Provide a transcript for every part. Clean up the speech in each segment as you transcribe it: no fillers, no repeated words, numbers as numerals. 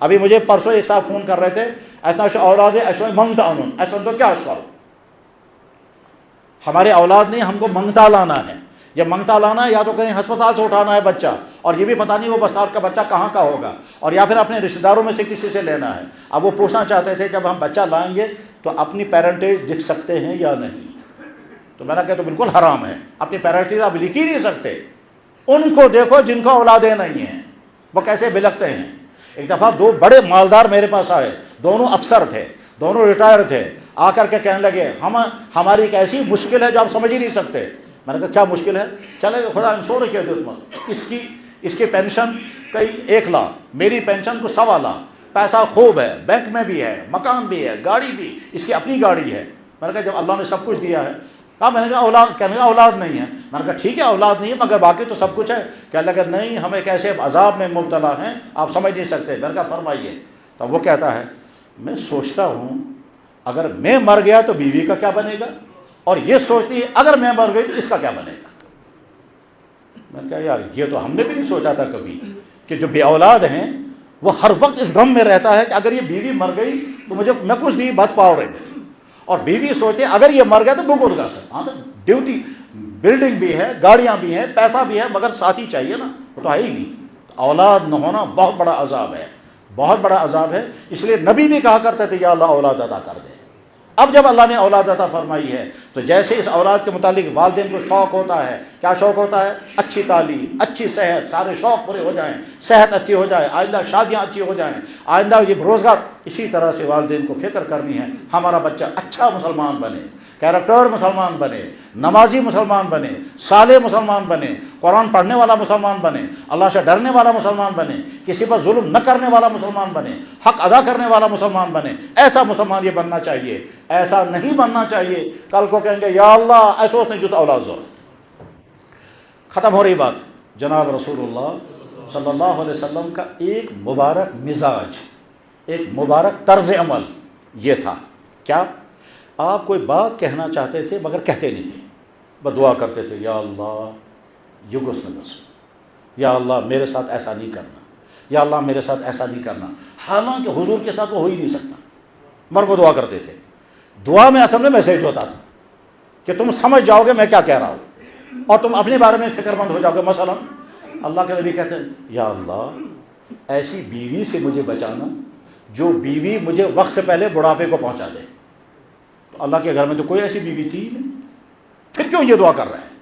ابھی مجھے پرسوں ایک صاحب فون کر رہے تھے، ایسا اولاد ایسا منگتا انہوں، ایسا تو کیا اشوار، ہمارے اولاد نہیں، ہم کو منگتا لانا ہے. یہ منگتا لانا ہے یا تو کہیں ہسپتال سے اٹھانا ہے بچہ، اور یہ بھی پتہ نہیں وہ بستار کا بچہ کہاں کا ہوگا، اور یا پھر اپنے رشتہ داروں میں سے کسی سے لینا ہے. اب وہ پوچھنا چاہتے تھے جب ہم بچہ لائیں گے تو اپنی پیرنٹیج لکھ سکتے ہیں یا نہیں. تو میں نے کہا تو بالکل حرام ہے، اپنی پیرنٹیج آپ لکھ ہی نہیں سکتے. ان کو دیکھو جن کو اولادیں نہیں ہیں، وہ کیسے بلکتے ہیں. ایک دفعہ دو بڑے مالدار میرے پاس آئے، دونوں افسر تھے، دونوں ریٹائر تھے. آ کر کے کہنے لگے ہماری ایک ایسی مشکل ہے جو آپ سمجھ ہی نہیں سکتے. میں نے کہا کیا مشکل ہے؟ چلے خدا سو رکھے اس کی پینشن کئی 1 لاکھ، میری پینشن کو 1.25 لاکھ، پیسہ خوب ہے، بینک میں بھی ہے، مکان بھی ہے، گاڑی بھی، اس کی اپنی گاڑی ہے. میں نے کہا جب اللہ نے سب کچھ دیا ہے، میں نے کہا اولاد، کہنے لگا اولاد نہیں ہے. میں نے کہا ٹھیک ہے اولاد نہیں ہے مگر باقی تو سب کچھ ہے. کہنے لگا نہیں، ہم ایک ایسے عذاب میں مبتلا ہیں آپ سمجھ نہیں سکتے. میں نے کہا فرمائیے. تو وہ کہتا ہے میں سوچتا ہوں اگر میں مر گیا تو بیوی کا کیا بنے گا، اور یہ سوچتی ہے اگر میں مر گئی تو اس کا کیا بنے گا. میں نے کہا یار یہ تو ہم نے بھی نہیں سوچا تھا کبھی کہ جو بے اولاد ہیں وہ ہر وقت اس غم میں رہتا ہے کہ اگر یہ بیوی مر گئی تو میں کچھ نہیں بات پاؤ رہے. اور بیوی سوچے اگر یہ مر گیا تو بگڑ گا سر. ہاں تو ڈیوٹی، بلڈنگ بھی ہے، گاڑیاں بھی ہیں، پیسہ بھی ہے، مگر ساتھی چاہیے نا، وہ تو ہے ہی نہیں. اولاد نہ ہونا بہت بڑا عذاب ہے، بہت بڑا عذاب ہے. اس لیے نبی بھی کہا کرتے تھے یا اللہ اولاد عطا کر دے. اب جب اللہ نے اولاد عطا فرمائی ہے تو جیسے اس اولاد کے متعلق والدین کو شوق ہوتا ہے، کیا شوق ہوتا ہے؟ اچھی تعلیم، اچھی صحت، سارے شوق پورے ہو جائیں، صحت اچھی ہو جائے، آئندہ شادیاں اچھی ہو جائیں، آئندہ یہ روزگار. اسی طرح سے والدین کو فکر کرنی ہے ہمارا بچہ اچھا مسلمان بنے، کیریکٹر مسلمان بنے، نمازی مسلمان بنے، صالح مسلمان بنے، قرآن پڑھنے والا مسلمان بنے، اللہ سے ڈرنے والا مسلمان بنے، کسی پر ظلم نہ کرنے والا مسلمان بنے، حق ادا کرنے والا مسلمان بنے. ایسا مسلمان یہ بننا چاہیے. ایسا نہیں بننا چاہیے کل کو کہیں گے یا اللہ ایسا اس نے جو اولاد زور. ختم ہو رہی بات. جناب رسول اللہ صلی اللہ علیہ وسلم کا ایک مبارک مزاج، ایک مبارک طرز عمل یہ تھا. کیا؟ آپ کوئی بات کہنا چاہتے تھے مگر کہتے نہیں تھے، بس دعا کرتے تھے یا اللہ یگس نگس، یا اللہ میرے ساتھ ایسا نہیں کرنا، یا اللہ میرے ساتھ ایسا نہیں کرنا. حالانکہ حضور کے ساتھ وہ ہو ہی نہیں سکتا مگر وہ دعا کرتے تھے. دعا میں اصل میں میسیج ہوتا تھا کہ تم سمجھ جاؤ گے میں کیا کہہ رہا ہوں اور تم اپنے بارے میں فکر مند ہو جاؤ گے. مثلا اللہ کے نبی کہتے ہیں یا اللہ ایسی بیوی سے مجھے بچانا جو بیوی مجھے وقت سے پہلے بڑھاپے کو پہنچا دے. تو اللہ کے گھر میں تو کوئی ایسی بیوی تھی نہیں، پھر کیوں یہ دعا کر رہے ہیں؟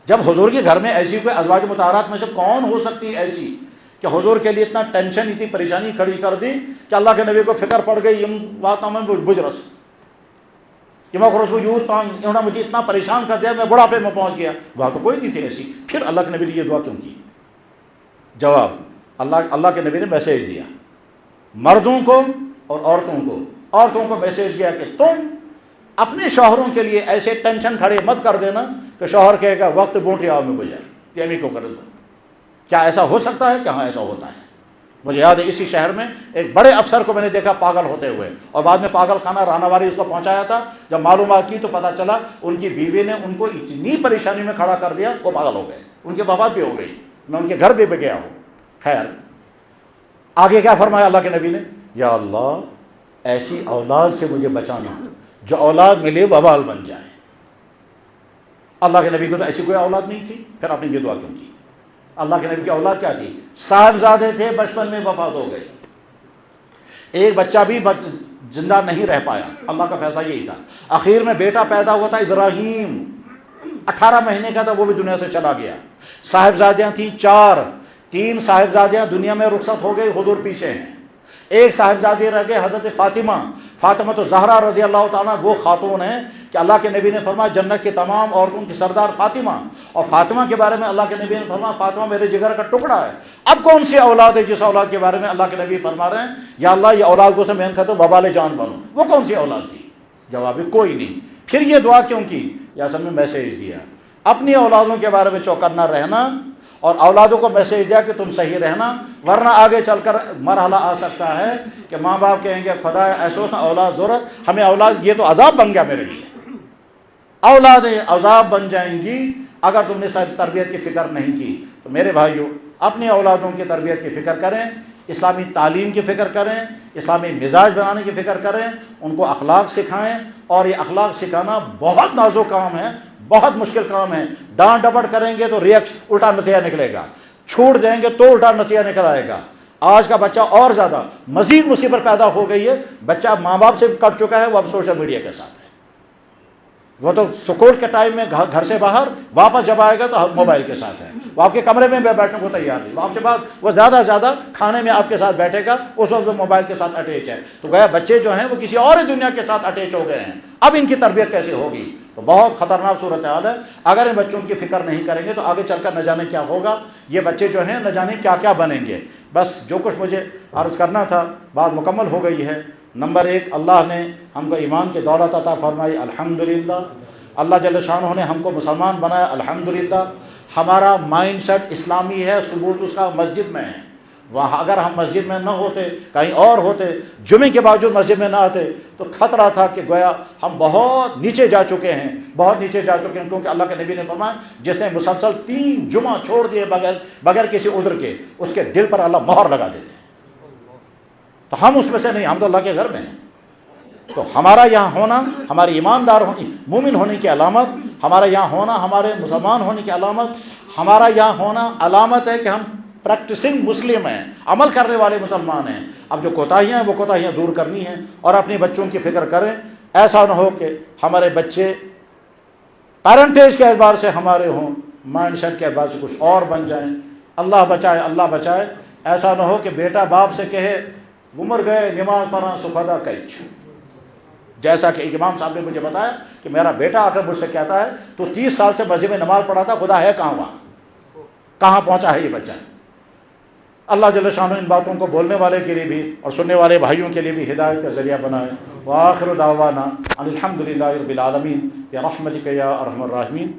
جب حضور کے گھر میں ایسی کوئی ازواج مطہرات میں سے کون ہو سکتی ایسی کہ حضور کے لیے اتنا ٹینشن، اتنی پریشانی کھڑی کر دی کہ اللہ کے نبی کو فکر پڑ گئی بات میں بجرس انہوں نے مجھے اتنا پریشان کر دیا میں بڑھاپے میں پہنچ گیا. وہاں تو کوئی نہیں تھی ایسی. پھر اللہ کے نبی نے یہ دعا کیوں کی؟ جواب اللہ کے نبی نے میسیج دیا مردوں کو اور عورتوں کو میسیج دیا کہ تم اپنے شوہروں کے لیے ایسے ٹینشن کھڑے مت کر دینا کہ شوہر کہے گا وقت بونٹی آؤ میں بجائے یہ کو کر دو. کیا ایسا ہو سکتا ہے؟ کہاں ایسا ہوتا ہے. مجھے یاد ہے اسی شہر میں ایک بڑے افسر کو میں نے دیکھا پاگل ہوتے ہوئے، اور بعد میں پاگل خانہ راہنواری اس کو پہنچایا تھا. جب معلومات کی تو پتہ چلا ان کی بیوی نے ان کو اتنی پریشانی میں کھڑا کر دیا وہ پاگل ہو گئے، ان کی وفات بھی ہو گئی. میں ان کے گھر بھی گیا ہوں. خیر آگے کیا فرمایا اللہ کے نبی نے؟ یا اللہ ایسی اولاد سے مجھے بچانا جو اولاد ملے وبال بن جائے. اللہ کے نبی کو تو ایسی کوئی اولاد نہیں تھی، پھر آپ نے یہ دعا کیوں کی؟ اللہ کے نبی کی اولاد کیا تھی؟ صاحبزادے تھے، بچپن میں وفات ہو گئے، ایک بچہ بھی زندہ نہیں رہ پایا. اللہ کا فیصلہ یہی تھا. آخر میں بیٹا پیدا ہوا تھا ابراہیم، 18 مہینے کا تھا، وہ بھی دنیا سے چلا گیا. صاحبزادیاں تھیں 4، 3 صاحبزادیاں دنیا میں رخصت ہو گئی، حضور پیچھے ہیں. ایک صاحبزادی رہ گئے حضرت فاطمہ تو زہرا رضی اللہ تعالیٰ، وہ خاتون ہیں کہ اللہ کے نبی نے فرمایا جنت کے تمام عورتوں کی سردار فاطمہ. اور فاطمہ کے بارے میں اللہ کے نبی نے فرمایا فاطمہ میرے جگر کا ٹکڑا ہے. اب کون سی اولاد ہے جس اولاد کے بارے میں اللہ کے نبی فرما رہے ہیں یا اللہ یہ اولاد کو سے میں کہتا ہوں وبال جان بنو؟ وہ کون سی اولاد تھی؟ جواب کوئی نہیں. پھر یہ دعا کیوں کی؟ یا اصل میں میسیج دیا اپنی اولادوں کے بارے میں چوکنا رہنا، اور اولادوں کو میسیج دیا کہ تم صحیح رہنا، ورنہ آگے چل کر مرحلہ آ سکتا ہے کہ ماں باپ کہیں گے خدا ایسو نہ اولاد ضرورت ہمیں اولاد، یہ تو عذاب بن گیا میرے لیے. اولادیں عذاب بن جائیں گی اگر تم نے تربیت کی فکر نہیں کی. تو میرے بھائیوں اپنی اولادوں کی تربیت کی فکر کریں. اسلامی تعلیم کی فکر کریں، اسلامی مزاج بنانے کی فکر کریں، ان کو اخلاق سکھائیں. اور یہ اخلاق سکھانا بہت نازک کام ہے، بہت مشکل کام ہے. ڈانٹ ڈپٹ کریں گے تو الٹا نتیجہ نکلے گا، چھوڑ دیں گے تو الٹا نتیجہ نکل آئے گا. آج کا بچہ اور زیادہ مزید مصیبت پیدا ہو گئی ہے. بچہ ماں باپ سے کٹ چکا ہے، وہ اب سوشل میڈیا کے ساتھ ہے. وہ تو سکول کے ٹائم میں گھر سے باہر، واپس جب آئے گا تو موبائل کے ساتھ ہے. وہ آپ کے کمرے میں بیٹھنے کو تیار نہیں. آپ کے پاس وہ زیادہ سے زیادہ کھانے میں آپ کے ساتھ بیٹھے گا، اس وقت وہ موبائل کے ساتھ اٹیچ ہے. تو گویا بچے جو ہیں وہ کسی اور دنیا کے ساتھ اٹیچ ہو گئے ہیں. اب ان کی تربیت کیسے ہوگی؟ تو بہت خطرناک صورتحال ہے. اگر ان بچوں کی فکر نہیں کریں گے تو آگے چل کر نہ جانے کیا ہوگا. یہ بچے جو ہیں نہ جانے کیا کیا بنیں گے. بس جو کچھ مجھے عرض کرنا تھا بات مکمل ہو گئی ہے. نمبر 1، اللہ نے ہم کو ایمان کی دولت عطا فرمائی، الحمدللہ. اللہ جل شانہ نے ہم کو مسلمان بنایا، الحمدللہ. ہمارا مائنڈ سیٹ اسلامی ہے، ثبوت اس کا مسجد میں ہے. وہاں اگر ہم مسجد میں نہ ہوتے، کہیں اور ہوتے، جمعے کے باوجود مسجد میں نہ آتے، تو خطرہ تھا کہ گویا ہم بہت نیچے جا چکے ہیں، بہت نیچے جا چکے ہیں. کیونکہ اللہ کے نبی نے فرمایا جس نے مسلسل 3 جمعہ چھوڑ دیے بغیر کسی عذر کے، اس کے دل پر اللہ مہر لگا دیتے ہیں. تو ہم اس میں سے نہیں، ہم تو اللہ کے گھر میں ہیں. تو ہمارا یہاں ہونا ہماری ایماندار ہونے، مومن ہونے کی علامت، ہمارا یہاں ہونا ہمارے مسلمان ہونے کی علامت، ہمارا یہاں ہونا علامت ہے کہ ہم پریکٹسنگ مسلم ہیں، عمل کرنے والے مسلمان ہیں. اب جو کوتاہیاں ہیں وہ کوتاہیاں دور کرنی ہیں اور اپنے بچوں کی فکر کریں. ایسا نہ ہو کہ ہمارے بچے پیرنٹیج کے اعتبار سے ہمارے ہوں، مائنڈ سیٹ کے اعتبار سے کچھ اور بن جائیں. اللہ بچائے، اللہ بچائے. ایسا نہ ہو کہ بیٹا باپ سے کہے عمر گئے نماز پڑھنا سفدا کچھ. جیسا کہ امام صاحب نے مجھے بتایا کہ میرا بیٹا آ کر مجھ سے کہتا ہے تو 30 سال سے مسجد میں نماز پڑھا تھا، خدا ہے کہاں، وہاں کہاں پہنچا ہے یہ بچہ. اللہ جل شانہ ان باتوں کو بولنے والے کے لیے بھی اور سننے والے بھائیوں کے لیے بھی ہدایت کا ذریعہ بنائے. وآخر دعوانا ان الحمدللہ رب العالمین برحمتک یا ارحم الراحمین.